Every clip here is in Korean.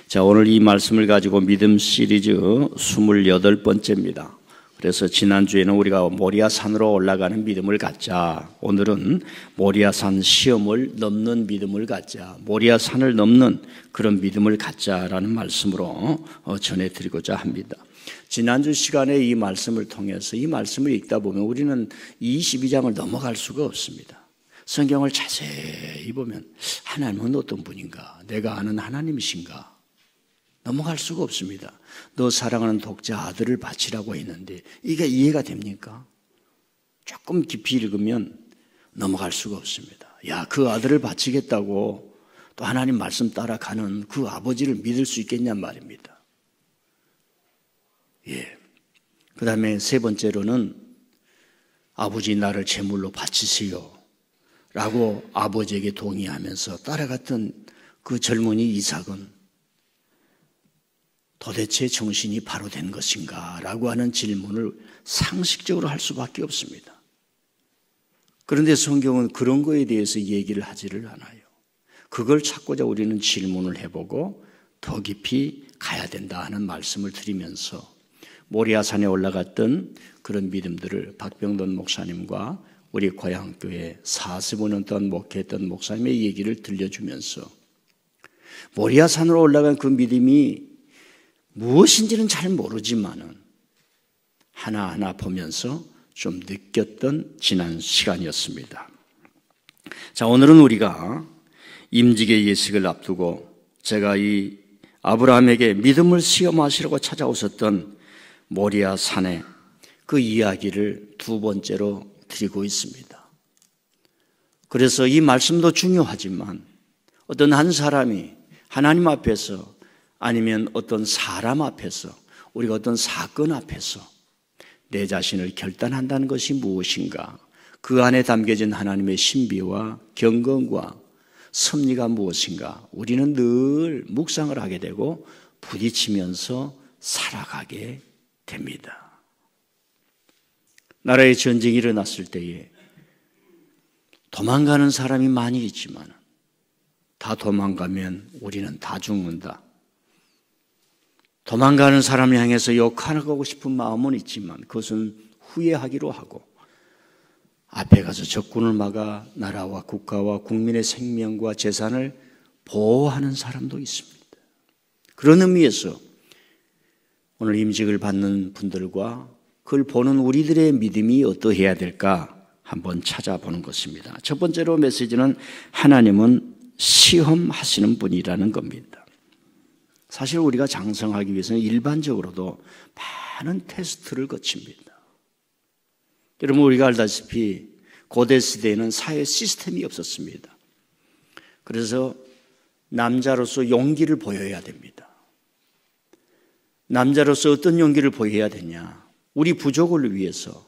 자, 오늘 이 말씀을 가지고 믿음 시리즈 28번째입니다. 그래서 지난주에는 우리가 모리아산으로 올라가는 믿음을 갖자, 오늘은 모리아산 시험을 넘는 믿음을 갖자, 모리아산을 넘는 그런 믿음을 갖자라는 말씀으로 전해드리고자 합니다. 지난주 시간에 이 말씀을 통해서 이 말씀을 읽다 보면 우리는 22장을 넘어갈 수가 없습니다. 성경을 자세히 보면 하나님은 어떤 분인가? 내가 아는 하나님이신가? 넘어갈 수가 없습니다. 너 사랑하는 독자 아들을 바치라고 했는데 이게 이해가 됩니까? 조금 깊이 읽으면 넘어갈 수가 없습니다. 야, 그 아들을 바치겠다고 또 하나님 말씀 따라가는 그 아버지를 믿을 수 있겠냔 말입니다. 그 다음에 세 번째로는 아버지 나를 제물로 바치세요 라고 아버지에게 동의하면서 따라갔던 그 젊은이 이삭은 도대체 정신이 바로 된 것인가? 라고 하는 질문을 상식적으로 할 수밖에 없습니다. 그런데 성경은 그런 거에 대해서 얘기를 하지를 않아요. 그걸 찾고자 우리는 질문을 해보고 더 깊이 가야 된다 하는 말씀을 드리면서 모리아산에 올라갔던 그런 믿음들을 박병돈 목사님과 우리 고향교회 45년 동안 목회했던 목사님의 얘기를 들려주면서 모리아산으로 올라간 그 믿음이 무엇인지는 잘 모르지만은 하나하나 보면서 좀 느꼈던 지난 시간이었습니다. 자, 오늘은 우리가 임직의 예식을 앞두고 제가 이 아브라함에게 믿음을 시험하시려고 찾아오셨던 모리아 산의 그 이야기를 두 번째로 드리고 있습니다. 그래서 이 말씀도 중요하지만 어떤 한 사람이 하나님 앞에서 아니면 어떤 사람 앞에서 우리가 어떤 사건 앞에서 내 자신을 결단한다는 것이 무엇인가, 그 안에 담겨진 하나님의 신비와 경건과 섭리가 무엇인가 우리는 늘 묵상을 하게 되고 부딪히면서 살아가게 됩니다. 나라의 전쟁이 일어났을 때에 도망가는 사람이 많이 있지만 다 도망가면 우리는 다 죽는다. 도망가는 사람을 향해서 욕하고 싶은 마음은 있지만 그것은 후회하기로 하고 앞에 가서 적군을 막아 나라와 국가와 국민의 생명과 재산을 보호하는 사람도 있습니다. 그런 의미에서 오늘 임직을 받는 분들과 그걸 보는 우리들의 믿음이 어떠해야 될까 한번 찾아보는 것입니다. 첫 번째로 메시지는 하나님은 시험하시는 분이라는 겁니다. 사실 우리가 장성하기 위해서는 일반적으로도 많은 테스트를 거칩니다. 여러분, 우리가 알다시피 고대 시대에는 사회 시스템이 없었습니다. 그래서 남자로서 용기를 보여야 됩니다. 남자로서 어떤 용기를 보여야 되냐? 우리 부족을 위해서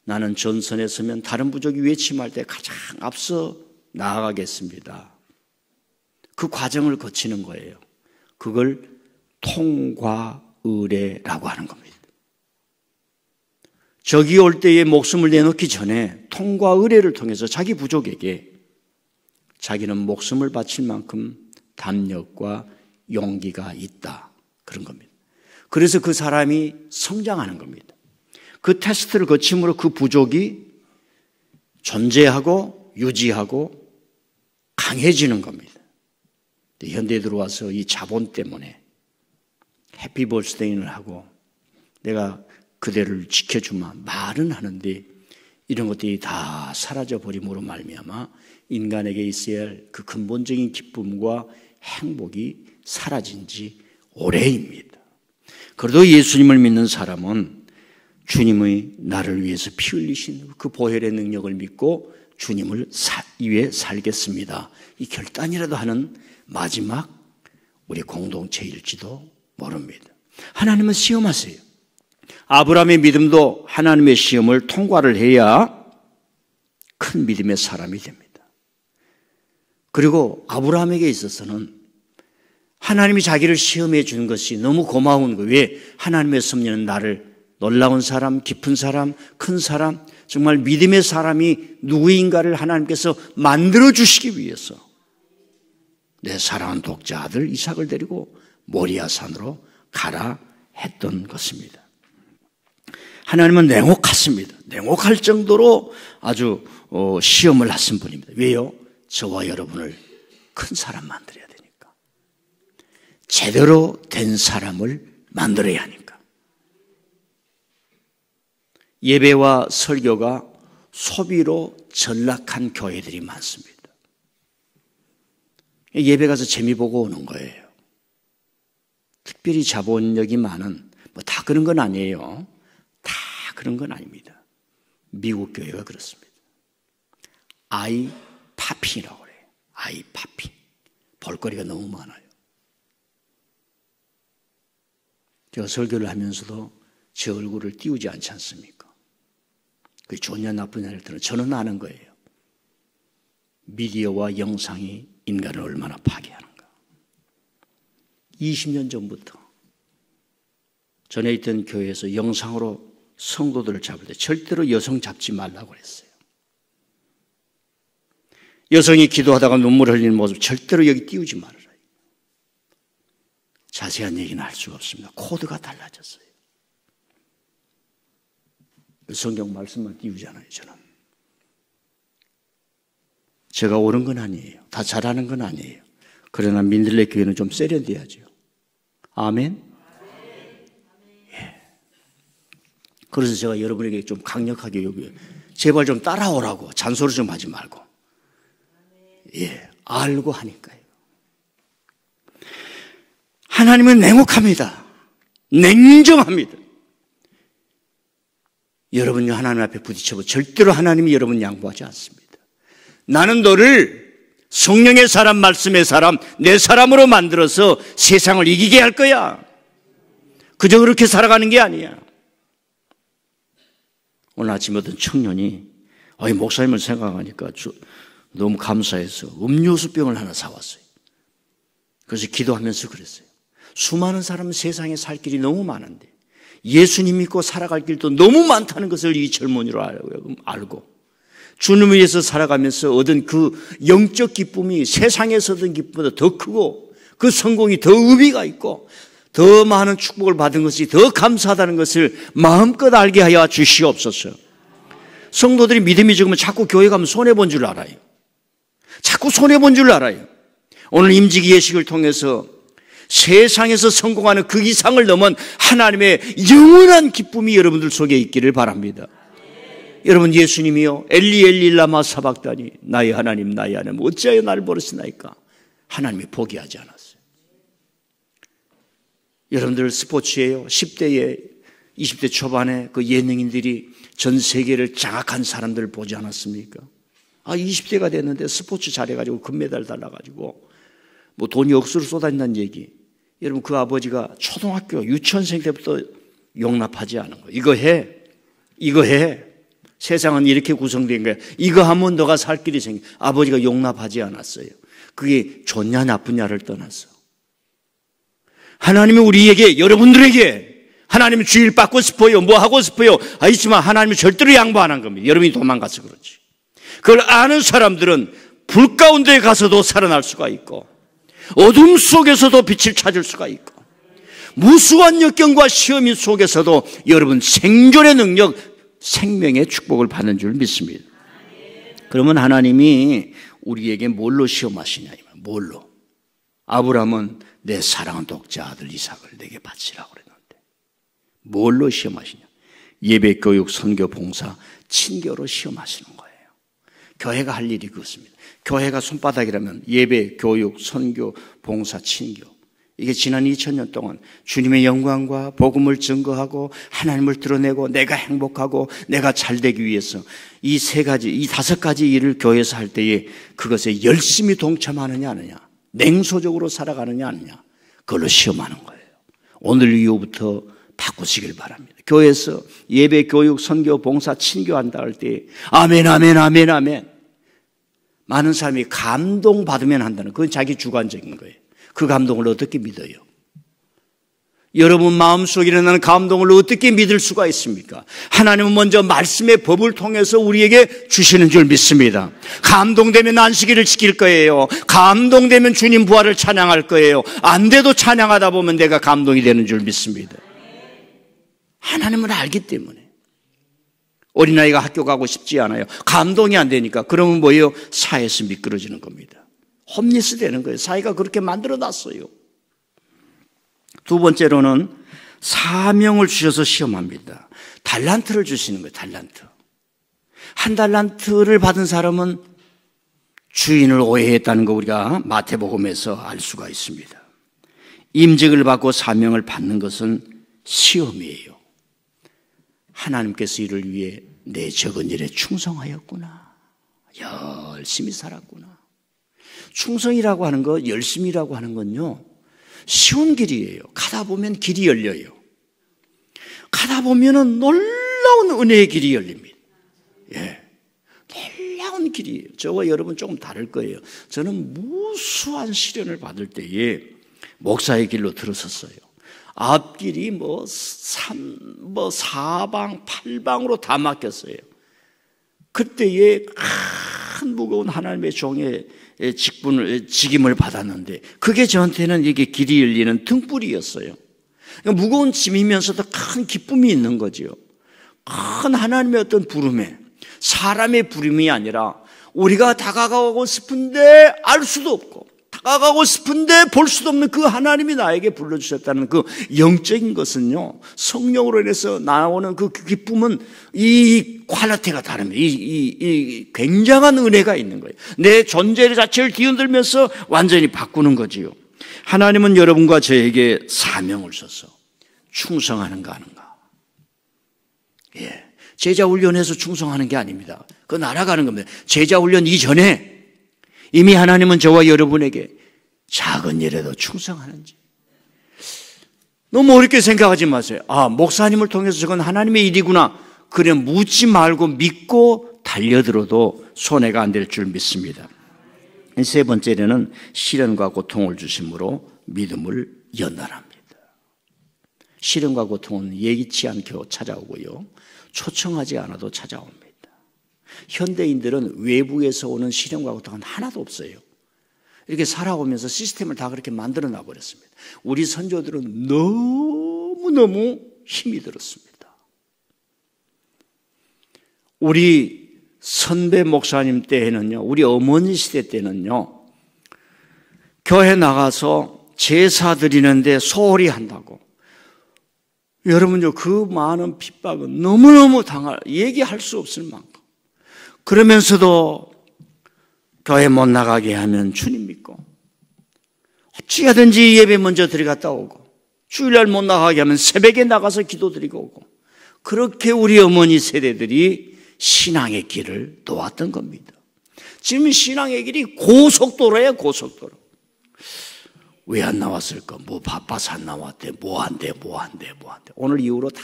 나는 전선에 서면 다른 부족이 외침할 때 가장 앞서 나아가겠습니다. 그 과정을 거치는 거예요. 그걸 통과의례라고 하는 겁니다. 적이 올 때에 목숨을 내놓기 전에 통과의례를 통해서 자기 부족에게 자기는 목숨을 바칠 만큼 담력과 용기가 있다. 그런 겁니다. 그래서 그 사람이 성장하는 겁니다. 그 테스트를 거침으로 그 부족이 존재하고 유지하고 강해지는 겁니다. 현대에 들어와서 이 자본 때문에 해피 벌스데이를 하고 내가 그대를 지켜주마 말은 하는데 이런 것들이 다 사라져버림으로 말미암아 인간에게 있어야 할 그 근본적인 기쁨과 행복이 사라진 지 오래입니다. 그래도 예수님을 믿는 사람은 주님의 나를 위해서 피 흘리신 그 보혈의 능력을 믿고 주님을 위해 살겠습니다. 이 결단이라도 하는 마지막 우리 공동체일지도 모릅니다. 하나님은 시험하세요. 아브라함의 믿음도 하나님의 시험을 통과를 해야 큰 믿음의 사람이 됩니다. 그리고 아브라함에게 있어서는 하나님이 자기를 시험해 주는 것이 너무 고마운 거예요. 왜? 하나님의 섭리는 나를 놀라운 사람, 깊은 사람, 큰 사람, 정말 믿음의 사람이 누구인가를 하나님께서 만들어 주시기 위해서 내 사랑하는 독자 아들 이삭을 데리고 모리아산으로 가라 했던 것입니다. 하나님은 냉혹하십니다. 냉혹할 정도로 아주 시험을 하신 분입니다. 왜요? 저와 여러분을 큰 사람 만들어야 되니까. 제대로 된 사람을 만들어야 하니까. 예배와 설교가 소비로 전락한 교회들이 많습니다. 예배 가서 재미 보고 오는 거예요. 특별히 자본력이 많은, 다 그런 건 아니에요. 다 그런 건 아닙니다. 미국 교회가 그렇습니다. 아이파핑이라고 그래요. 아이파핑. 볼거리가 너무 많아요. 제가 설교를 하면서도 제 얼굴을 띄우지 않지 않습니까? 그게 좋냐 나쁘냐를 들은 저는 아는 거예요. 미디어와 영상이 인간을 얼마나 파괴하는가. 20년 전부터 전에 있던 교회에서 영상으로 성도들을 잡을 때 절대로 여성 잡지 말라고 그랬어요. 여성이 기도하다가 눈물 흘리는 모습 절대로 여기 띄우지 말아라. 자세한 얘기는 할 수가 없습니다. 코드가 달라졌어요. 성경 말씀만 띄우잖아요. 저는 제가 옳은 건 아니에요. 다 잘하는 건 아니에요. 그러나 민들레 교회는 좀 세련돼야죠. 아멘. 예. 그래서 제가 여러분에게 좀 강력하게 요구해요. 제발 좀 따라오라고. 잔소리 좀 하지 말고. 예, 알고 하니까요. 하나님은 냉혹합니다. 냉정합니다. 여러분이 하나님 앞에 부딪혀도 절대로 하나님이 여러분 양보하지 않습니다. 나는 너를 성령의 사람, 말씀의 사람, 내 사람으로 만들어서 세상을 이기게 할 거야. 그저 그렇게 살아가는 게 아니야. 오늘 아침 어떤 청년이 목사님을 생각하니까 너무 감사해서 음료수병을 하나 사왔어요. 그래서 기도하면서 그랬어요. 수많은 사람은 세상에 살 길이 너무 많은데 예수님 믿고 살아갈 길도 너무 많다는 것을 이 젊은이로 알고 주님을 위해서 살아가면서 얻은 그 영적 기쁨이 세상에서 얻은 기쁨보다 더 크고 그 성공이 더 의미가 있고 더 많은 축복을 받은 것이 더 감사하다는 것을 마음껏 알게 하여 주시옵소서. 성도들이 믿음이 적으면 자꾸 교회 가면 손해본 줄 알아요. 자꾸 손해본 줄 알아요. 오늘 임직이 예식을 통해서 세상에서 성공하는 그 이상을 넘은 하나님의 영원한 기쁨이 여러분들 속에 있기를 바랍니다. 여러분, 예수님이요 엘리 엘리 라마 사박다니 나의 하나님 나의 하나님 어찌하여 나를 버리시나이까. 하나님이 포기하지 않았어요. 여러분들 스포츠예요. 10대에 20대 초반에 그 예능인들이 전 세계를 장악한 사람들을 보지 않았습니까? 20대가 됐는데 스포츠 잘해가지고 금메달 달라가지고 뭐 돈이 억수로 쏟아진다는 얘기. 여러분, 그 아버지가 초등학교 유치원생 때부터 용납하지 않은 거예요. 이거 해. 세상은 이렇게 구성된 거야. 이거 하면 너가 살 길이 생겨. 아버지가 용납하지 않았어요. 그게 좋냐 나쁘냐를 떠나서 하나님이 우리에게, 여러분들에게 하나님이 주일 받고 싶어요, 뭐 하고 싶어요 있지만 하나님이 절대로 양보 안 한 겁니다. 여러분이 도망가서 그렇지. 그걸 아는 사람들은 불 가운데 가서도 살아날 수가 있고 어둠 속에서도 빛을 찾을 수가 있고 무수한 역경과 시험 속에서도 여러분 생존의 능력, 생명의 축복을 받는 줄 믿습니다. 그러면 하나님이 우리에게 뭘로 시험하시냐? 뭘로? 아브라함은 내 사랑하는 독자 아들 이삭을 내게 바치라고 그랬는데 뭘로 시험하시냐? 예배, 교육, 선교, 봉사, 친교로 시험하시는 거예요. 교회가 할 일이 그렇습니다. 교회가 손바닥이라면 예배, 교육, 선교, 봉사, 친교. 이게 지난 2000년 동안 주님의 영광과 복음을 증거하고 하나님을 드러내고 내가 행복하고 내가 잘되기 위해서 이 세 가지, 이 다섯 가지 일을 교회에서 할 때에 그것에 열심히 동참하느냐 아니냐, 냉소적으로 살아가느냐 아니냐, 그걸로 시험하는 거예요. 오늘 이후부터 바꾸시길 바랍니다. 교회에서 예배, 교육, 선교, 봉사, 친교한다 할 때 아멘, 아멘, 아멘, 아멘. 많은 사람이 감동받으면 한다는, 그건 자기 주관적인 거예요. 그 감동을 어떻게 믿어요? 여러분 마음속에 일어나는 감동을 어떻게 믿을 수가 있습니까? 하나님은 먼저 말씀의 법을 통해서 우리에게 주시는 줄 믿습니다. 감동되면 안식일을 지킬 거예요. 감동되면 주님 부활을 찬양할 거예요. 안 돼도 찬양하다 보면 내가 감동이 되는 줄 믿습니다. 하나님을 알기 때문에. 어린아이가 학교 가고 싶지 않아요. 감동이 안 되니까. 그러면 뭐예요? 사회에서 미끄러지는 겁니다. 홈리스 되는 거예요. 사회가 그렇게 만들어놨어요. 두 번째로는 사명을 주셔서 시험합니다. 달란트를 주시는 거예요. 달란트. 한 달란트를 받은 사람은 주인을 오해했다는 거 우리가 마태복음에서 알 수가 있습니다. 임직을 받고 사명을 받는 것은 시험이에요. 하나님께서 이를 위해 내 적은 일에 충성하였구나. 열심히 살았구나. 충성이라고 하는 거, 열심이라고 하는 건요, 쉬운 길이에요. 가다 보면 길이 열려요. 가다 보면은 놀라운 은혜의 길이 열립니다. 예. 놀라운 길이에요. 저와 여러분 조금 다를 거예요. 저는 무수한 시련을 받을 때에 목사의 길로 들어섰어요. 앞길이 사방, 팔방으로 다 막혔어요. 그때에 큰 무거운 하나님의 종의 직임을 받았는데 그게 저한테는 이게 길이 열리는 등불이었어요. 그러니까 무거운 짐이면서도 큰 기쁨이 있는 거죠. 큰 하나님의 어떤 부름에 사람의 부름이 아니라 우리가 다가가고 싶은데 알 수도 없고 다가가고 싶은데 볼 수도 없는 그 하나님이 나에게 불러주셨다는 그 영적인 것은요, 성령으로 인해서 나오는 그 기쁨은 이 퀄리티가 다릅니다. 이 굉장한 은혜가 있는 거예요. 내 존재 자체를 뒤흔들면서 완전히 바꾸는 거지요. 하나님은 여러분과 저에게 사명을 줘서 충성하는가 하는가. 예. 제자 훈련해서 충성하는 게 아닙니다. 그거 날아가는 겁니다. 제자 훈련 이전에 이미 하나님은 저와 여러분에게 작은 일에도 충성하는지. 너무 어렵게 생각하지 마세요. 아, 목사님을 통해서 저건 하나님의 일이구나. 그래 묻지 말고 믿고 달려들어도 손해가 안 될 줄 믿습니다. 세 번째는 시련과 고통을 주심으로 믿음을 연단합니다. 시련과 고통은 예기치 않게 찾아오고요, 초청하지 않아도 찾아옵니다. 현대인들은 외부에서 오는 시련과 고통은 하나도 없어요. 이렇게 살아오면서 시스템을 다 그렇게 만들어 놔버렸습니다. 우리 선조들은 너무너무 힘이 들었습니다. 우리 선배 목사님 때에는요, 우리 어머니 시대 때는요, 교회 나가서 제사 드리는데 소홀히 한다고. 여러분요, 그 많은 핍박은 너무너무 얘기할 수 없을 만큼. 그러면서도 교회 못 나가게 하면 주님 믿고, 어찌하든지 예배 먼저 들어갔다 오고, 주일날 못 나가게 하면 새벽에 나가서 기도 드리고 오고, 그렇게 우리 어머니 세대들이 신앙의 길을 놓았던 겁니다. 지금 신앙의 길이 고속도로예요, 고속도로. 왜 안 나왔을까? 뭐 바빠서 안 나왔대. 뭐 한대. 오늘 이후로 다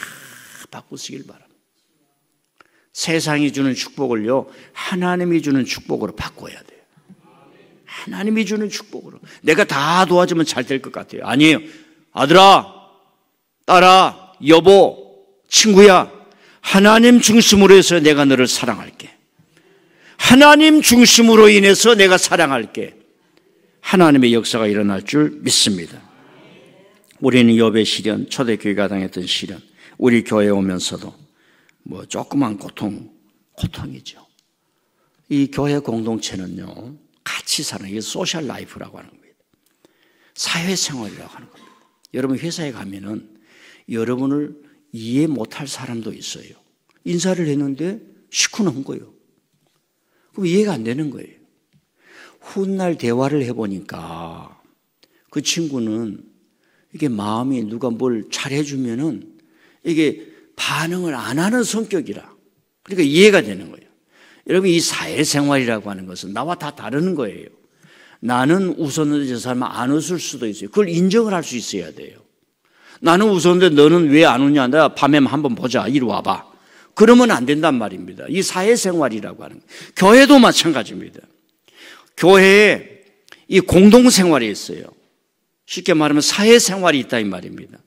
바꾸시길 바랍니다. 세상이 주는 축복을요, 하나님이 주는 축복으로 바꿔야 돼요. 하나님이 주는 축복으로. 내가 다 도와주면 잘 될 것 같아요. 아니에요. 아들아, 딸아, 여보, 친구야, 하나님 중심으로 해서 내가 너를 사랑할게. 하나님 중심으로 인해서 내가 사랑할게. 하나님의 역사가 일어날 줄 믿습니다. 우리는 욥의 시련, 초대교회가 당했던 시련, 우리 교회에 오면서도 뭐 조그만 고통이죠. 이 교회 공동체는요, 같이 사는 게 소셜 라이프라고 하는 겁니다. 사회생활이라고 하는 겁니다. 여러분 회사에 가면은 여러분을 이해 못할 사람도 있어요. 인사를 했는데 시큰한 거예요. 그럼 이해가 안 되는 거예요. 훗날 대화를 해보니까 그 친구는 이게 마음이 누가 뭘 잘해주면은 이게 반응을 안 하는 성격이라. 그러니까 이해가 되는 거예요. 여러분, 이 사회생활이라고 하는 것은 나와 다 다르는 거예요. 나는 웃었는데 저 사람은 안 웃을 수도 있어요. 그걸 인정을 할 수 있어야 돼요. 나는 웃었는데 너는 왜 안 웃냐? 내가 밤에 한번 보자. 이리 와봐. 그러면 안 된단 말입니다. 이 사회생활이라고 하는 거예요. 교회도 마찬가지입니다. 교회에 이 공동생활이 있어요. 쉽게 말하면 사회생활이 있다 이 말입니다.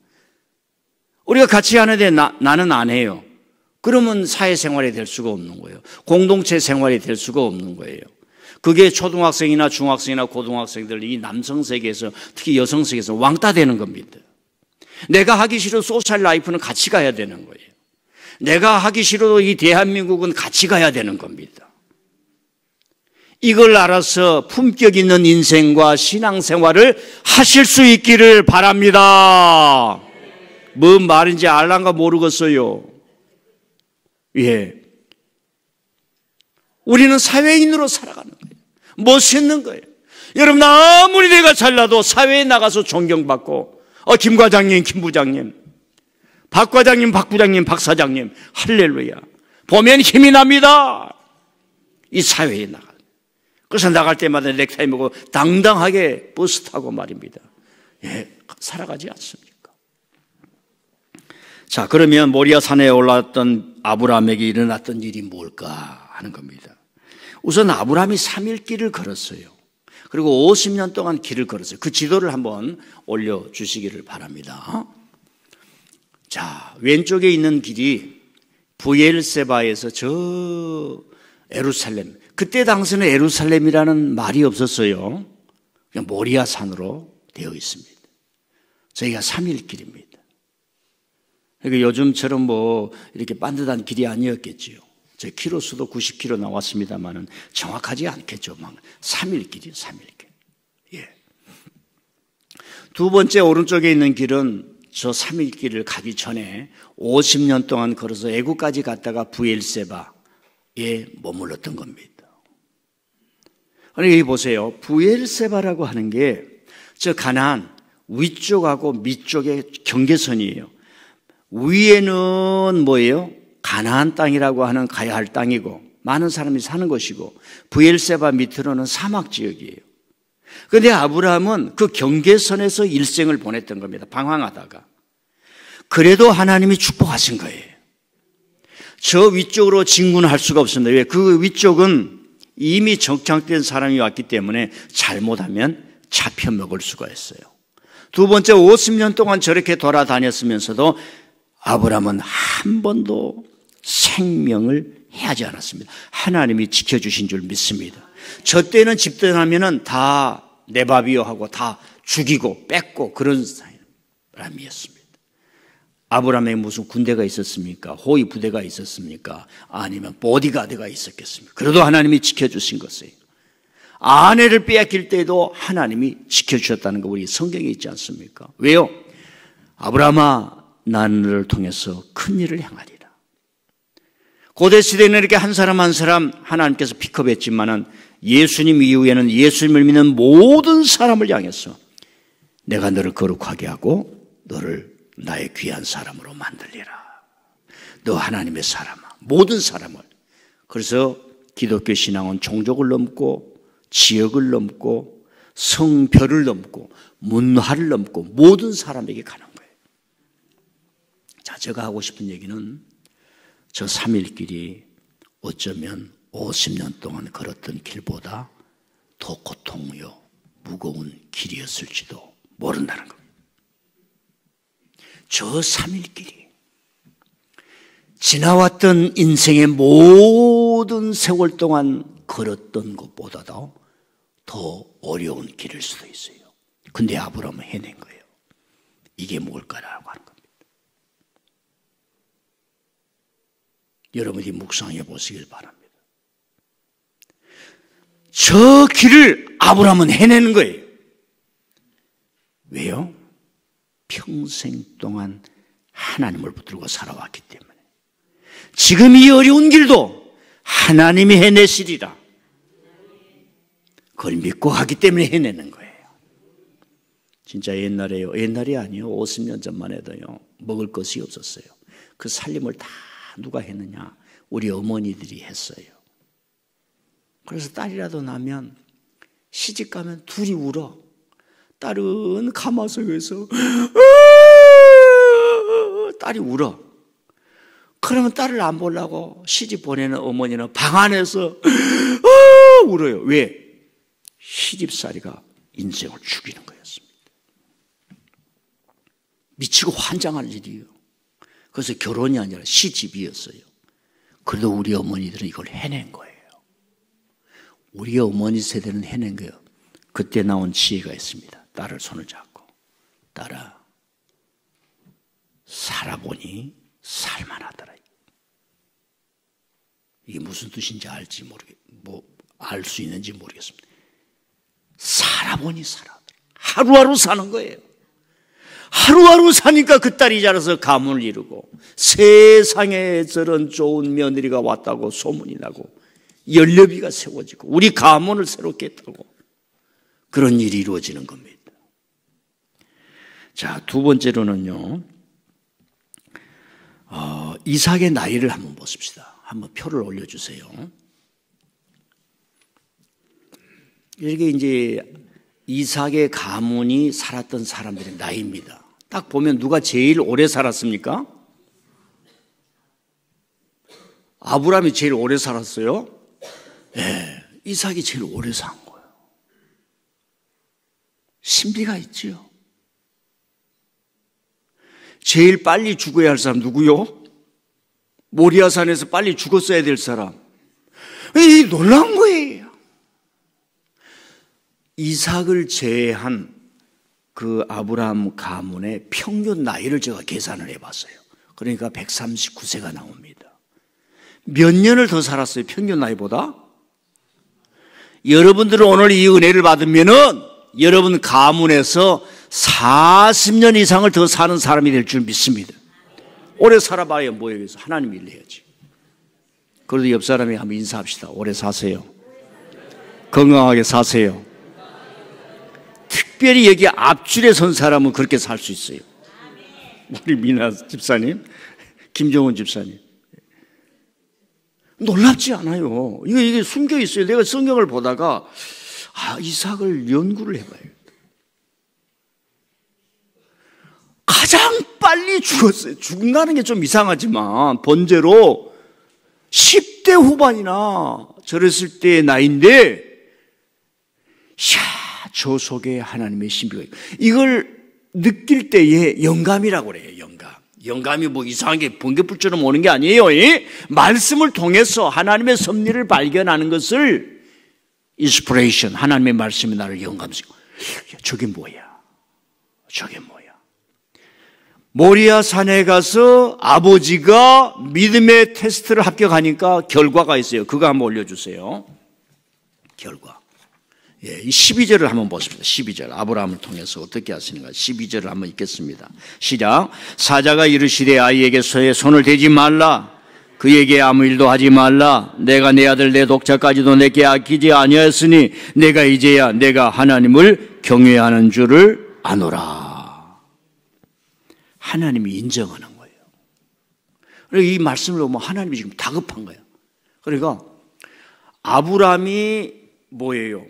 우리가 같이 하는데 나는 안 해요. 그러면 사회생활이 될 수가 없는 거예요. 공동체 생활이 될 수가 없는 거예요. 그게 초등학생이나 중학생이나 고등학생들 이 남성 세계에서 특히 여성 세계에서 왕따 되는 겁니다. 내가 하기 싫어도 소셜 라이프는 같이 가야 되는 거예요. 내가 하기 싫어도 이 대한민국은 같이 가야 되는 겁니다. 이걸 알아서 품격 있는 인생과 신앙생활을 하실 수 있기를 바랍니다. 뭔 말인지 알란가 모르겠어요. 예. 우리는 사회인으로 살아가는 거예요. 멋있는 거예요. 여러분, 아무리 내가 잘나도 사회에 나가서 존경받고, 김 과장님, 김 부장님, 박 과장님, 박 부장님, 박 사장님, 할렐루야. 보면 힘이 납니다. 이 사회에 나가. 그래서 나갈 때마다 넥타이 메고 당당하게 버스 타고 말입니다. 예, 살아가지 않습니까? 자, 그러면 모리아 산에 올랐던 아브라함에게 일어났던 일이 뭘까 하는 겁니다. 우선 아브라함이 3일 길을 걸었어요. 그리고 50년 동안 길을 걸었어요. 그 지도를 한번 올려주시기를 바랍니다. 자, 왼쪽에 있는 길이 브엘세바에서 저 예루살렘, 그때 당시에는 예루살렘이라는 말이 없었어요. 그냥 모리아 산으로 되어 있습니다. 저희가 3일 길입니다. 그러니까 요즘처럼 뭐 이렇게 반듯한 길이 아니었겠지요. 저 키로수도 90km 나왔습니다만은 정확하지 않겠죠. 3일 길이요, 3일 길. 예. 두 번째 오른쪽에 있는 길은 저 3일 길을 가기 전에 50년 동안 걸어서 애국까지 갔다가 브엘세바에 머물렀던 겁니다. 여기 보세요. 브엘세바라고 하는 게 저 가나안 위쪽하고 밑쪽의 경계선이에요. 위에는 뭐예요? 가나안 땅이라고 하는 가야 할 땅이고 많은 사람이 사는 것이고 브엘세바 밑으로는 사막 지역이에요. 그런데 아브라함은 그 경계선에서 일생을 보냈던 겁니다. 방황하다가. 그래도 하나님이 축복하신 거예요. 저 위쪽으로 진군할 수가 없습니다. 왜? 그 위쪽은 이미 정착된 사람이 왔기 때문에 잘못하면 잡혀 먹을 수가 있어요. 두 번째, 50년 동안 저렇게 돌아다녔으면서도 아브라함은 한 번도 생명을 해하지 않았습니다. 하나님이 지켜주신 줄 믿습니다. 저 때는 집단하면은 다 내 밥이요 하고 다 죽이고 뺏고 그런 사람이었습니다. 아브라함에 무슨 군대가 있었습니까? 호위 부대가 있었습니까? 아니면 보디가드가 있었겠습니까? 그래도 하나님이 지켜주신 것이에요. 아내를 빼앗길 때도 하나님이 지켜주셨다는 거 우리 성경에 있지 않습니까? 왜요? 아브라함아, 나를 통해서 큰 일을 행하리라. 고대 시대에는 이렇게 한 사람 한 사람 하나님께서 픽업했지만은 예수님 이후에는 예수님을 믿는 모든 사람을 향해서 내가 너를 거룩하게 하고 너를 나의 귀한 사람으로 만들리라. 너 하나님의 사람아. 모든 사람을. 그래서 기독교 신앙은 종족을 넘고 지역을 넘고 성별을 넘고 문화를 넘고 모든 사람에게 가는 거예요. 자, 제가 하고 싶은 얘기는 저 3일 길이 어쩌면 50년 동안 걸었던 길보다 더 고통요 무거운 길이었을지도 모른다는 겁니다. 저 3일 길이 지나왔던 인생의 모든 세월 동안 걸었던 것보다도 더 어려운 길일 수도 있어요. 근데 아브라함은 해낸 거예요. 이게 뭘까라고 하는 겁니다. 여러분이 묵상해 보시길 바랍니다. 저 길을 아브라함은 해내는 거예요. 왜요? 평생 동안 하나님을 붙들고 살아왔기 때문에. 지금 이 어려운 길도 하나님이 해내시리라. 그걸 믿고 하기 때문에 해내는 거예요. 진짜 옛날에요. 옛날이 아니요. 50년 전만 해도요. 먹을 것이 없었어요. 그 살림을 다 누가 했느냐? 우리 어머니들이 했어요. 그래서 딸이라도 나면 시집 가면 둘이 울어. 딸은 가마솥에서 딸이 울어. 그러면 딸을 안 보려고 시집 보내는 어머니는 방 안에서 울어요. 왜? 시집살이가 인생을 죽이는 거였습니다. 미치고 환장할 일이에요. 그래서 결혼이 아니라 시집이었어요. 그래도 우리 어머니들은 이걸 해낸 거예요. 우리 어머니 세대는 해낸 거예요. 그때 나온 지혜가 있습니다. 딸을 손을 잡고, 딸아, 살아보니 살만하더라. 이게 무슨 뜻인지 알지 알 수 있는지 모르겠습니다. 살아보니 살아더라. 하루하루 사는 거예요. 하루하루 사니까 그 딸이 자라서 가문을 이루고 세상에 저런 좋은 며느리가 왔다고 소문이 나고 연료비가 세워지고 우리 가문을 새롭게 했다고 그런 일이 이루어지는 겁니다. 자, 두 번째로는요, 이삭의 나이를 한번 보십시다. 한번 표를 올려주세요. 이게 이제 이삭의 가문이 살았던 사람들의 나이입니다. 딱 보면 누가 제일 오래 살았습니까? 아브라함이 제일 오래 살았어요? 네, 이삭이 제일 오래 산 거예요. 신비가 있지요. 제일 빨리 죽어야 할 사람 누구요? 모리아산에서 빨리 죽었어야 될 사람. 이 놀라운 거예요. 이삭을 제외한 그 아브라함 가문의 평균 나이를 제가 계산을 해봤어요. 그러니까 139세가 나옵니다. 몇 년을 더 살았어요? 평균 나이보다? 여러분들은 오늘 이 은혜를 받으면은 여러분 가문에서 40년 이상을 더 사는 사람이 될 줄 믿습니다. 오래 살아봐야 뭐예요? 하나님 일 해야지. 그래도 옆 사람이 한번 인사합시다. 오래 사세요. 건강하게 사세요. 특별히 여기 앞줄에 선 사람은 그렇게 살 수 있어요. 우리 미나 집사님, 김정은 집사님. 놀랍지 않아요. 이게 숨겨 있어요. 내가 성경을 보다가 이삭을 연구를 해봐요. 가장 빨리 죽었어요. 죽는다는 게 좀 이상하지만 번제로 10대 후반이나 저랬을 때의 나이인데 저 속에 하나님의 신비가 있고 이걸 느낄 때에 영감이라고 그래요. 영감이 뭐 이상하게 번개불처럼 오는 게 아니에요. 말씀을 통해서 하나님의 섭리를 발견하는 것을 인스피레이션, 하나님의 말씀이 나를 영감시키고 저게 뭐야? 모리아 산에 가서 아버지가 믿음의 테스트를 합격하니까 결과가 있어요. 그거 한번 올려주세요. 결과. 이 12절을 한번 보십시다. 12절. 아브라함을 통해서 어떻게 하시는가. 12절을 한번 읽겠습니다. 시작. 사자가 이르시되 아이에게 손을 대지 말라. 그에게 아무 일도 하지 말라. 내가 내 아들 내 독자까지도 내게 아끼지 아니하였으니 내가 이제야 내가 하나님을 경외하는 줄을 아노라. 하나님이 인정하는 거예요. 이 말씀을 보면 하나님이 지금 다급한 거예요. 그러니까 아브라함이 뭐예요?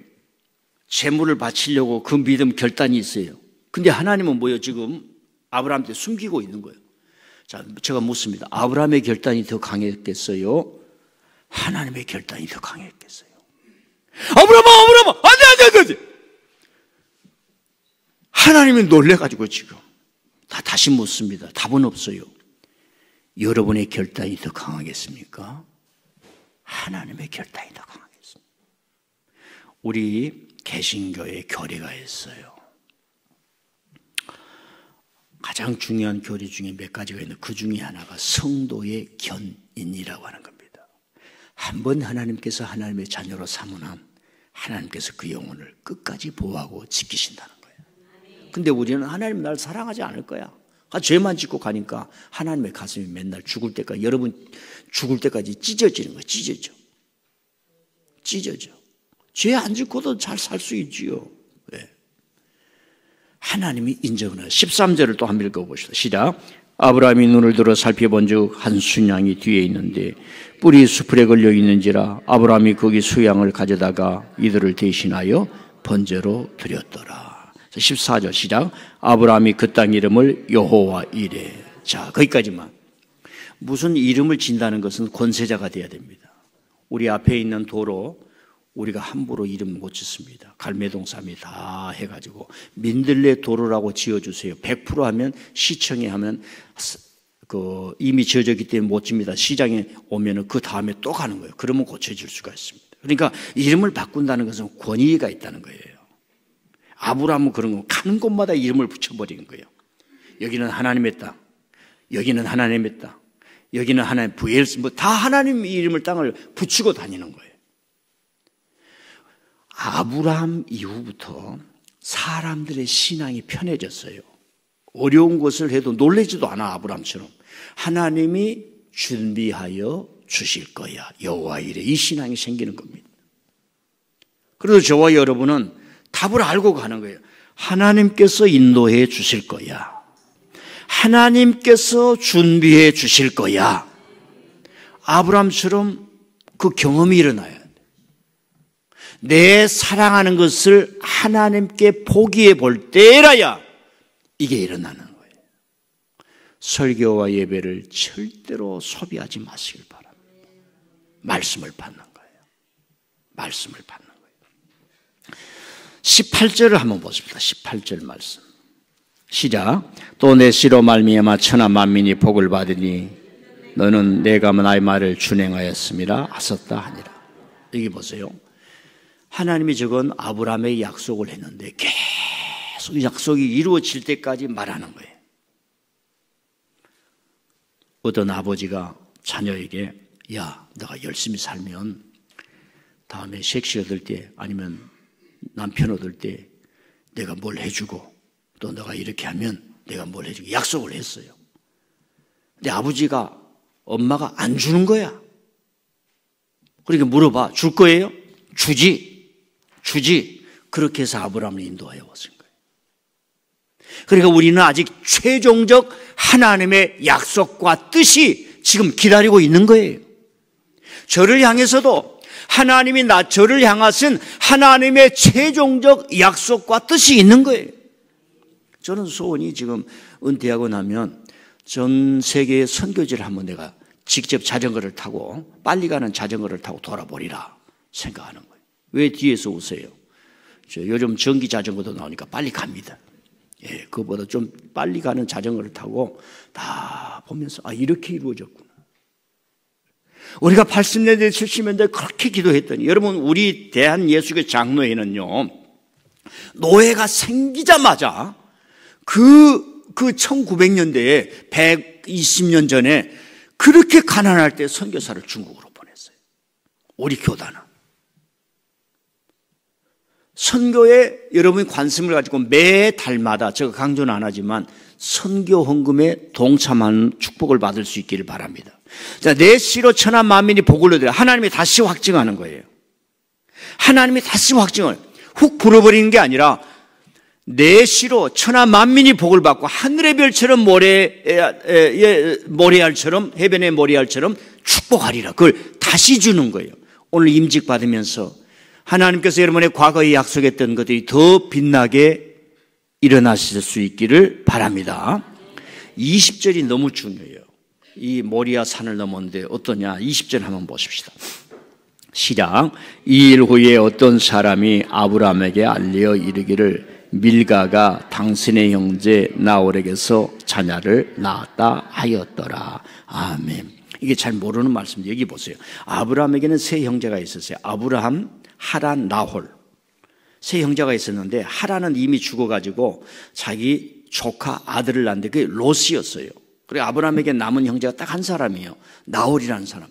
재물을 바치려고 그 믿음 결단이 있어요. 근데 하나님은 뭐예요? 지금 아브라함한테 숨기고 있는 거예요. 자, 제가 묻습니다. 아브라함의 결단이 더 강했겠어요? 하나님의 결단이 더 강했겠어요? 아브라함! 안 돼! 하나님이 놀래가지고 지금 다시 묻습니다. 답은 없어요. 여러분의 결단이 더 강하겠습니까? 하나님의 결단이 더 강하겠습니다. 우리 개신교의 교리가 있어요. 가장 중요한 교리 중에 몇 가지가 있는데 그 중에 하나가 성도의 견인이라고 하는 겁니다. 한번 하나님께서 하나님의 자녀로 삼으면 하나님께서 그 영혼을 끝까지 보호하고 지키신다는 거예요. 근데 우리는 하나님 날 사랑하지 않을 거야. 죄만 짓고 가니까 하나님의 가슴이 맨날 죽을 때까지, 여러분 죽을 때까지 찢어지는 거예요. 찢어져. 죄 안 짓고도 잘 살 수 있지요. 네. 하나님이 인정을 해요. 13절을 또 한번 읽어보시다. 시작. 아브라함이 눈을 들어 살펴본 즉 한 순양이 뒤에 있는데 뿔이 수풀에 걸려 있는지라 아브라함이 거기 수양을 가져다가 이들을 대신하여 번제로 드렸더라. 14절 시작. 아브라함이 그 땅 이름을 여호와 이레. 자, 거기까지만. 무슨 이름을 진다는 것은 권세자가 돼야 됩니다. 우리 앞에 있는 도로 우리가 함부로 이름 못 짓습니다. 갈매동삼이 다 해가지고 민들레 도로라고 지어주세요. 100% 하면 시청에 하면 이미 지어졌기 때문에 못 집니다. 시장에 오면은 그 다음에 또 가는 거예요. 그러면 고쳐질 수가 있습니다. 그러니까 이름을 바꾼다는 것은 권위가 있다는 거예요. 아브라함은 그런 거 가는 곳마다 이름을 붙여버리는 거예요. 여기는 하나님의 땅, 여기는 하나님의 땅, 여기는 하나님 부엘스, 다 하나님 이름을 땅을 붙이고 다니는 거예요. 아브라함 이후부터 사람들의 신앙이 편해졌어요. 어려운 것을 해도 놀라지도 않아. 아브라함처럼 하나님이 준비하여 주실 거야, 여호와 이래, 이 신앙이 생기는 겁니다. 그래서 저와 여러분은 답을 알고 가는 거예요. 하나님께서 인도해 주실 거야, 하나님께서 준비해 주실 거야. 아브라함처럼 그 경험이 일어나야 돼. 내 사랑하는 것을 하나님께 포기해 볼 때라야 이게 일어나는 거예요. 설교와 예배를 절대로 소비하지 마시길 바랍니다. 말씀을 받는 거예요. 말씀을 받는 거예요. 18절을 한번 보십시다. 18절 말씀. 시작. 또 내 씨로 말미암아 천하 만민이 복을 받으니 너는 내가 나의 말을 준행하였음이라 하셨다 하니라. 여기 보세요. 하나님이 적은 아브라함의 약속을 했는데 계속 약속이 이루어질 때까지 말하는 거예요. 어떤 아버지가 자녀에게 야, 너가 열심히 살면 다음에 섹시 얻을 때 아니면 남편 얻을 때 내가 뭘 해주고 또 너가 이렇게 하면 내가 뭘 해주고 약속을 했어요. 근데 아버지가 엄마가 안 주는 거야. 그러니까 물어봐. 줄 거예요? 주지. 그렇게 해서 아브라함을 인도하여 왔은 거예요. 그러니까 우리는 아직 최종적 하나님의 약속과 뜻이 지금 기다리고 있는 거예요. 저를 향해서도 하나님이 저를 향하신 하나님의 최종적 약속과 뜻이 있는 거예요. 저는 소원이 지금 은퇴하고 나면 전 세계의 선교지를 한번 내가 직접 자전거를 타고 빨리 가는 자전거를 타고 돌아보리라 생각하는 거예요. 왜 뒤에서 오세요? 요즘 전기 자전거도 나오니까 빨리 갑니다. 예, 그거보다 좀 빨리 가는 자전거를 타고 다 보면서 이렇게 이루어졌구나. 우리가 80년대 70년대 그렇게 기도했더니 여러분 우리 대한예수교 장로회는요 노회가 생기자마자 그 1900년대에 120년 전에 그렇게 가난할 때 선교사를 중국으로 보냈어요. 우리 교단은 선교에 여러분이 관심을 가지고 매 달마다 제가 강조는 안 하지만 선교 헌금에 동참하는 축복을 받을 수 있기를 바랍니다. 자, 내 씨로 천하 만민이 복을 얻으라. 하나님이 다시 확증하는 거예요. 하나님이 다시 확증을 훅 불어버리는 게 아니라 내 씨로 천하 만민이 복을 받고 하늘의 별처럼 모래알처럼 해변의 모래알처럼 축복하리라. 그걸 다시 주는 거예요. 오늘 임직 받으면서 하나님께서 여러분의 과거에 약속했던 것들이 더 빛나게 일어나실 수 있기를 바랍니다. 20절이 너무 중요해요. 이 모리아 산을 넘었는데 어떠냐? 20절 한번 보십시다. 시작. 이 일 후에 어떤 사람이 아브라함에게 알려 이르기를 밀가가 당신의 형제 나홀에게서 자녀를 낳았다 하였더라. 아멘. 이게 잘 모르는 말씀인데 여기 보세요. 아브라함에게는 세 형제가 있었어요. 아브라함, 하란, 나홀. 세 형제가 있었는데 하란은 이미 죽어가지고 자기 조카 아들을 낳는데 그게 롯이었어요. 그리고 아브라함에게 남은 형제가 딱 한 사람이에요. 나홀이라는 사람.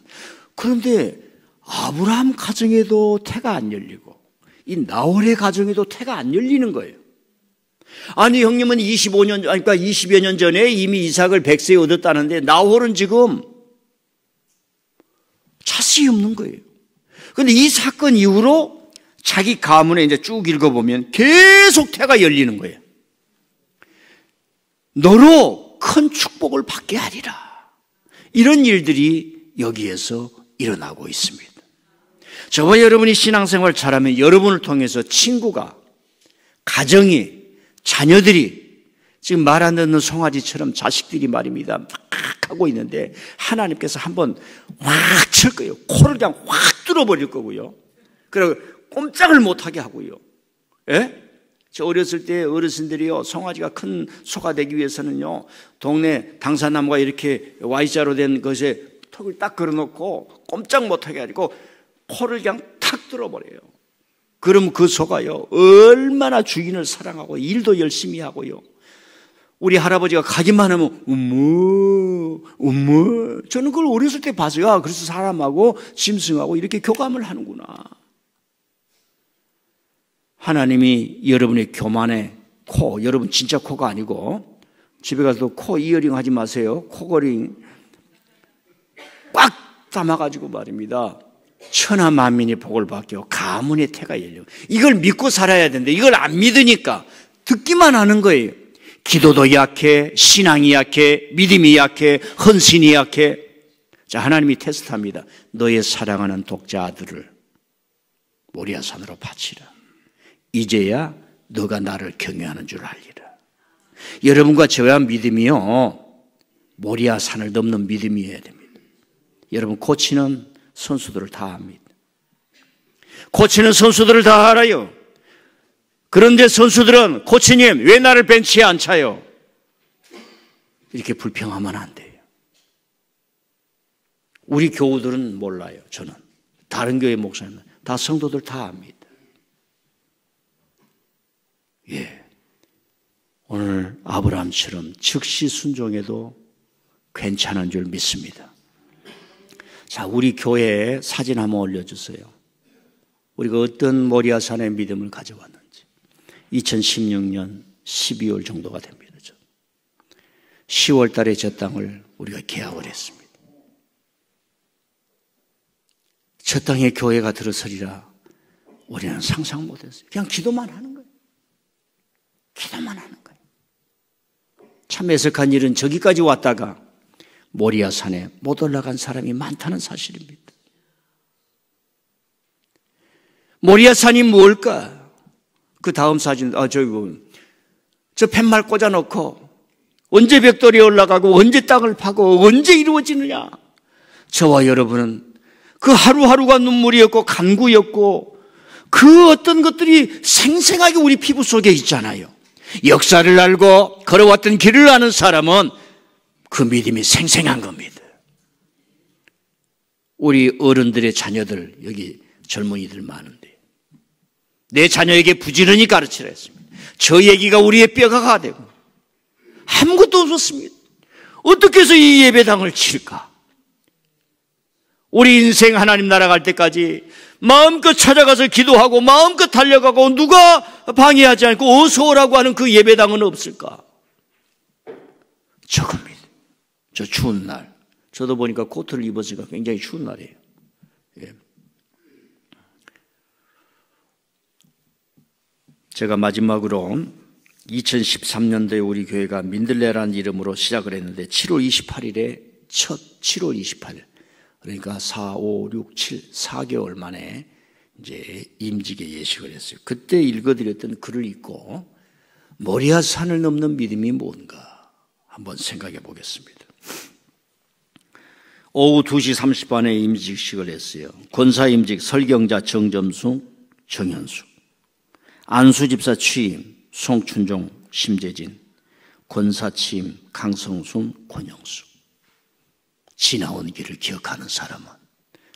그런데 아브라함 가정에도 태가 안 열리고 이 나홀의 가정에도 태가 안 열리는 거예요. 아니 형님은 20여 년 전에 이미 이삭을 100세에 얻었다는데 나홀은 지금 자식이 없는 거예요. 그런데 이 사건 이후로 자기 가문에 이제 쭉 읽어보면 계속 태가 열리는 거예요. 너로 큰 축복을 받게 하리라. 이런 일들이 여기에서 일어나고 있습니다. 저와 여러분이 신앙생활 잘하면 여러분을 통해서 친구가, 가정이, 자녀들이 지금 말 안 듣는 송아지처럼 자식들이 말입니다 막 하고 있는데 하나님께서 한번 확 칠 거예요. 코를 그냥 확 뚫어버릴 거고요. 그리고 꼼짝을 못하게 하고요. 예? 저 어렸을 때 어르신들이요, 송아지가 큰 소가 되기 위해서는요, 동네 당산나무가 이렇게 Y자로 된 것에 턱을 딱 걸어놓고 꼼짝 못하게 해가지고 코를 그냥 탁 뚫어버려요. 그럼 그 소가요, 얼마나 주인을 사랑하고 일도 열심히 하고요. 우리 할아버지가 가기만 하면 어머 저는 그걸 어렸을 때 봤어요. 그래서 사람하고 짐승하고 이렇게 교감을 하는구나. 하나님이 여러분의 교만의 코, 여러분 진짜 코가 아니고 집에 가서도 코 이어링 하지 마세요. 코걸링 꽉 담아가지고 말입니다. 천하 만민이 복을 받겨 가문의 태가 열려. 이걸 믿고 살아야 되는데 이걸 안 믿으니까 듣기만 하는 거예요. 기도도 약해, 신앙이 약해, 믿음이 약해, 헌신이 약해. 자, 하나님이 테스트합니다. 너의 사랑하는 독자 아들을 모리아산으로 바치라. 이제야 너가 나를 경외하는 줄 알리라. 여러분과 저와 믿음이요, 모리아산을 넘는 믿음이어야 됩니다. 여러분, 코치는 선수들을 다 압니다. 코치는 선수들을 다 알아요. 그런데 선수들은 코치님 왜 나를 벤치에 안 차요? 이렇게 불평하면 안 돼요. 우리 교우들은 몰라요. 저는 다른 교회 목사님은 다 성도들 다 압니다. 예, 오늘 아브라함처럼 즉시 순종해도 괜찮은 줄 믿습니다. 자, 우리 교회에 사진 한번 올려주세요. 우리가 어떤 모리아산의 믿음을 가져왔는지. 2016년 12월 정도가 됩니다. 10월 달에 저 땅을 우리가 계약을 했습니다. 저 땅에 교회가 들어서리라 우리는 상상 못했어요. 그냥 기도만 하는 거예요. 기도만 하는 거예요. 참 애석한 일은 저기까지 왔다가 모리아산에 못 올라간 사람이 많다는 사실입니다. 모리아산이 뭘까? 그 다음 사진, 저 팻말 꽂아놓고 언제 벽돌이 올라가고 언제 땅을 파고 언제 이루어지느냐? 저와 여러분은 그 하루하루가 눈물이었고 간구였고 그 어떤 것들이 생생하게 우리 피부 속에 있잖아요. 역사를 알고 걸어왔던 길을 아는 사람은 그 믿음이 생생한 겁니다. 우리 어른들의 자녀들, 여기 젊은이들 많은데 내 자녀에게 부지런히 가르치라 했습니다. 저 얘기가 우리의 뼈가 되고 아무것도 없었습니다. 어떻게 해서 이 예배당을 칠까? 우리 인생 하나님 나라 갈 때까지 마음껏 찾아가서 기도하고 마음껏 달려가고 누가 방해하지 않고 어서 오라고 하는 그 예배당은 없을까? 저겁니다. 저 추운 날. 저도 보니까 코트를 입었으니까 굉장히 추운 날이에요. 예. 제가 마지막으로 2013년도에 우리 교회가 민들레라는 이름으로 시작을 했는데 7월 28일에 7월 28일 그러니까 4, 5, 6, 7, 4개월 만에 이제 임직에 예식을 했어요. 그때 읽어드렸던 글을 읽고 모리아산을 넘는 믿음이 뭔가 한번 생각해 보겠습니다. 오후 2시 30분에 임직식을 했어요. 권사 임직 설경자 정점수, 정현수, 안수 집사 취임 송춘종, 심재진, 권사 취임 강성순, 권영수. 지나온 길을 기억하는 사람은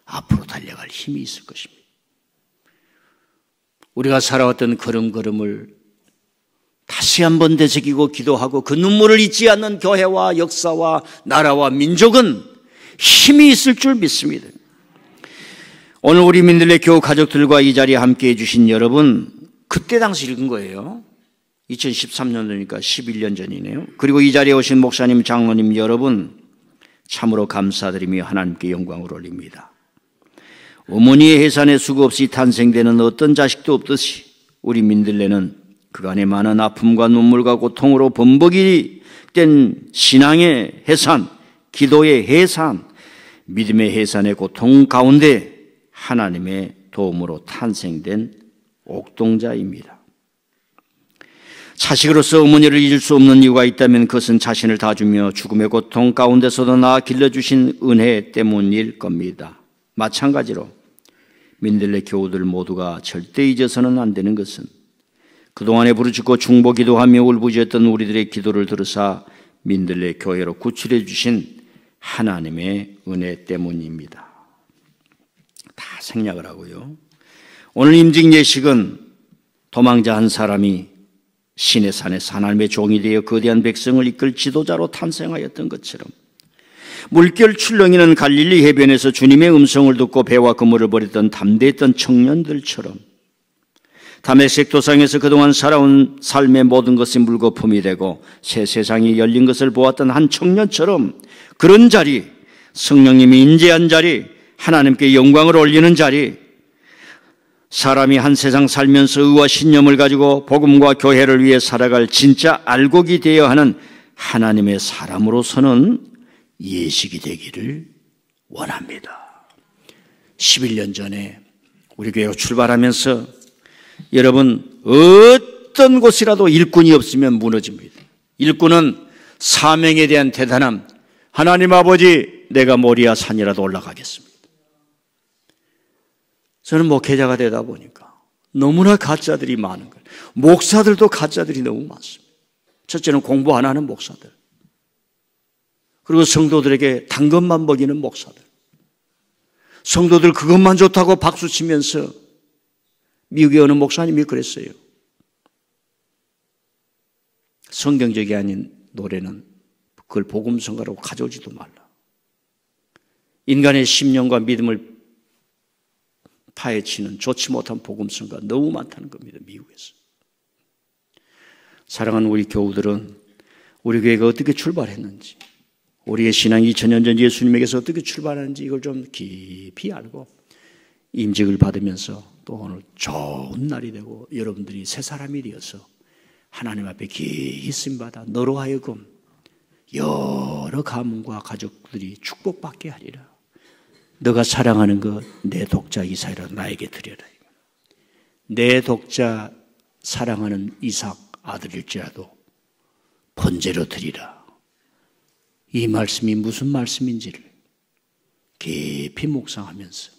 앞으로 달려갈 힘이 있을 것입니다. 우리가 살아왔던 걸음걸음을 다시 한번 되새기고 기도하고 그 눈물을 잊지 않는 교회와 역사와 나라와 민족은 힘이 있을 줄 믿습니다. 오늘 우리 민들레 교우 가족들과 이 자리에 함께해 주신 여러분, 그때 당시 읽은 거예요. 2013년도니까 11년 전이네요. 그리고 이 자리에 오신 목사님, 장로님 여러분, 참으로 감사드리며 하나님께 영광을 올립니다. 어머니의 해산에 수고 없이 탄생되는 어떤 자식도 없듯이 우리 민들레는 그간의 많은 아픔과 눈물과 고통으로 범벅이 된 신앙의 해산, 기도의 해산, 믿음의 해산의 고통 가운데 하나님의 도움으로 탄생된 옥동자입니다. 자식으로서 어머니를 잊을 수 없는 이유가 있다면 그것은 자신을 다 주며 죽음의 고통 가운데서도 나아 길러주신 은혜 때문일 겁니다. 마찬가지로 민들레 교우들 모두가 절대 잊어서는 안 되는 것은 그동안에 부르짖고 중보 기도하며 울부짖었던 우리들의 기도를 들으사 민들레 교회로 구출해 주신 하나님의 은혜 때문입니다. 다 생략을 하고요. 오늘 임직 예식은 도망자 한 사람이 신의 산에서 하나님의 종이 되어 거대한 백성을 이끌 지도자로 탄생하였던 것처럼 물결 출렁이는 갈릴리 해변에서 주님의 음성을 듣고 배와 그물을 버렸던 담대했던 청년들처럼 다메섹 도상에서 그동안 살아온 삶의 모든 것이 물거품이 되고 새 세상이 열린 것을 보았던 한 청년처럼 그런 자리, 성령님이 인재한 자리, 하나님께 영광을 올리는 자리, 사람이 한 세상 살면서 의와 신념을 가지고 복음과 교회를 위해 살아갈 진짜 알곡이 되어야 하는 하나님의 사람으로서는 예식이 되기를 원합니다. 11년 전에 우리 교회가 출발하면서 여러분, 어떤 곳이라도 일꾼이 없으면 무너집니다. 일꾼은 사명에 대한 대단함, 하나님 아버지, 내가 모리아 산이라도 올라가겠습니다. 저는 목회자가 되다 보니까 너무나 가짜들이 많은 거예요. 목사들도 가짜들이 너무 많습니다. 첫째는 공부 안 하는 목사들, 그리고 성도들에게 단 것만 먹이는 목사들, 성도들 그것만 좋다고 박수치면서 미국의 어느 목사님이 그랬어요. 성경적이 아닌 노래는 그걸 복음성가라고 가져오지도 말라. 인간의 심령과 믿음을 파헤치는 좋지 못한 복음성가 너무 많다는 겁니다. 미국에서. 사랑하는 우리 교우들은 우리 교회가 어떻게 출발했는지, 우리의 신앙 2000년 전 예수님에게서 어떻게 출발하는지 이걸 좀 깊이 알고 임직을 받으면서 또 오늘 좋은 날이 되고 여러분들이 새 사람이 되어서 하나님 앞에 깊이 쓰임받아 너로 하여금 여러 가문과 가족들이 축복받게 하리라. 너가 사랑하는 것 내 독자 이삭이라 나에게 드려라. 내 독자 사랑하는 이삭 아들일지라도 번제로 드리라. 이 말씀이 무슨 말씀인지를 깊이 묵상하면서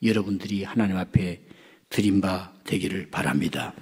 여러분들이 하나님 앞에 드린 바 되기를 바랍니다.